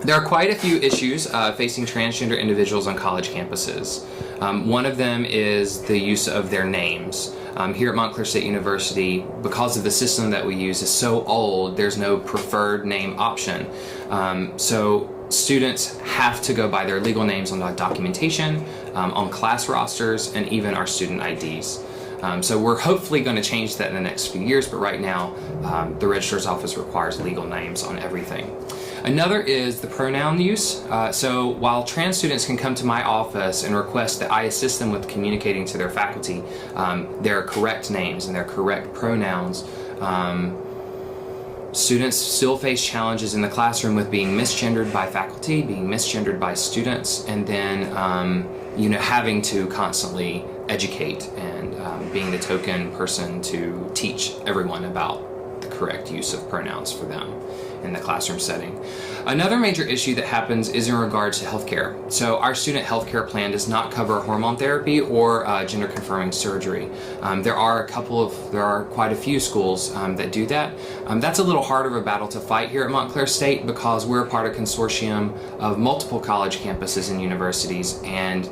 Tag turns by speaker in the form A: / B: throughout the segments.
A: There are quite a few issues facing transgender individuals on college campuses. One of them is the use of their names. Here at Montclair State University, because of the system that we use is so old, there's no preferred name option. So students have to go by their legal names on documentation, on class rosters, and even our student IDs. So we're hopefully going to change that in the next few years, but right now the registrar's office requires legal names on everything. Another is the pronoun use. So while trans students can come to my office and request that I assist them with communicating to their faculty their correct names and their correct pronouns, students still face challenges in the classroom with being misgendered by faculty, being misgendered by students, and then having to constantly educate and being the token person to teach everyone about the correct use of pronouns for them in the classroom setting. Another major issue that happens is in regards to healthcare. So our student healthcare plan does not cover hormone therapy or gender confirming surgery. There are quite a few schools that do that. That's a little harder of a battle to fight here at Montclair State because we're a part of a consortium of multiple college campuses and universities, and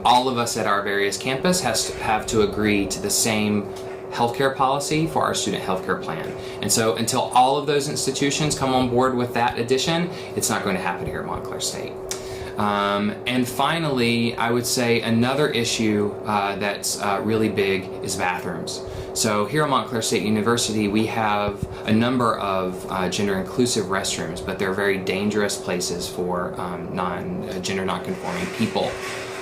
A: all of us at our various campus have to agree to the same healthcare policy for our student healthcare plan. And so until all of those institutions come on board with that addition, it's not going to happen here at Montclair State. And finally, I would say another issue that's really big is bathrooms. So here at Montclair State University, we have a number of gender-inclusive restrooms, but they're very dangerous places for gender non-conforming people.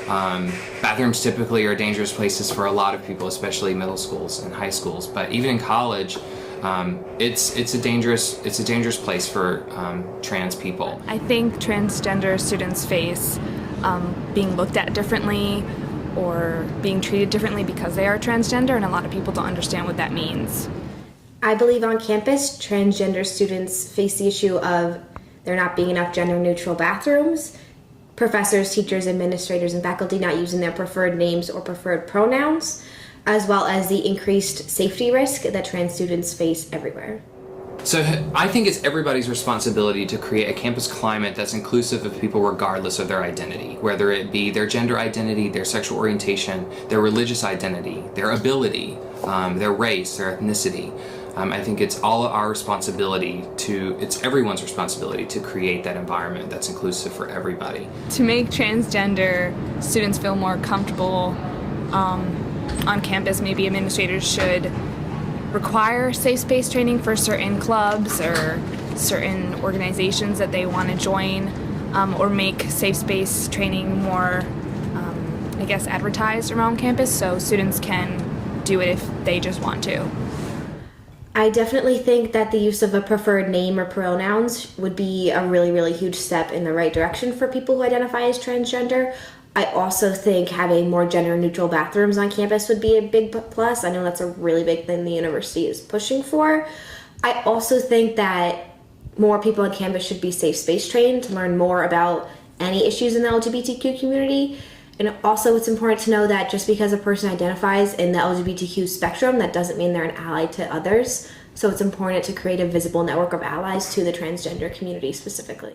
A: Bathrooms typically are dangerous places for a lot of people, especially middle schools and high schools. But even in college, it's a dangerous place for trans people.
B: I think transgender students face being looked at differently or being treated differently because they are transgender, and a lot of people don't understand what that means.
C: I believe on campus, transgender students face the issue of there not being enough gender-neutral bathrooms, professors, teachers, administrators, and faculty not using their preferred names or preferred pronouns, as well as the increased safety risk that trans students face everywhere.
A: So I think it's everybody's responsibility to create a campus climate that's inclusive of people regardless of their identity, whether it be their gender identity, their sexual orientation, their religious identity, their ability, their race, their ethnicity. I think it's everyone's responsibility to create that environment that's inclusive for everybody.
B: To make transgender students feel more comfortable on campus, maybe administrators should require safe space training for certain clubs or certain organizations that they want to join, or make safe space training more, advertised around campus so students can do it if they just want to.
C: I definitely think that the use of a preferred name or pronouns would be a really, really huge step in the right direction for people who identify as transgender. I also think having more gender-neutral bathrooms on campus would be a big plus. I know that's a really big thing the university is pushing for. I also think that more people on campus should be safe space trained to learn more about any issues in the LGBTQ community. And also it's important to know that just because a person identifies in the LGBTQ spectrum, that doesn't mean they're an ally to others. So it's important to create a visible network of allies to the transgender community specifically.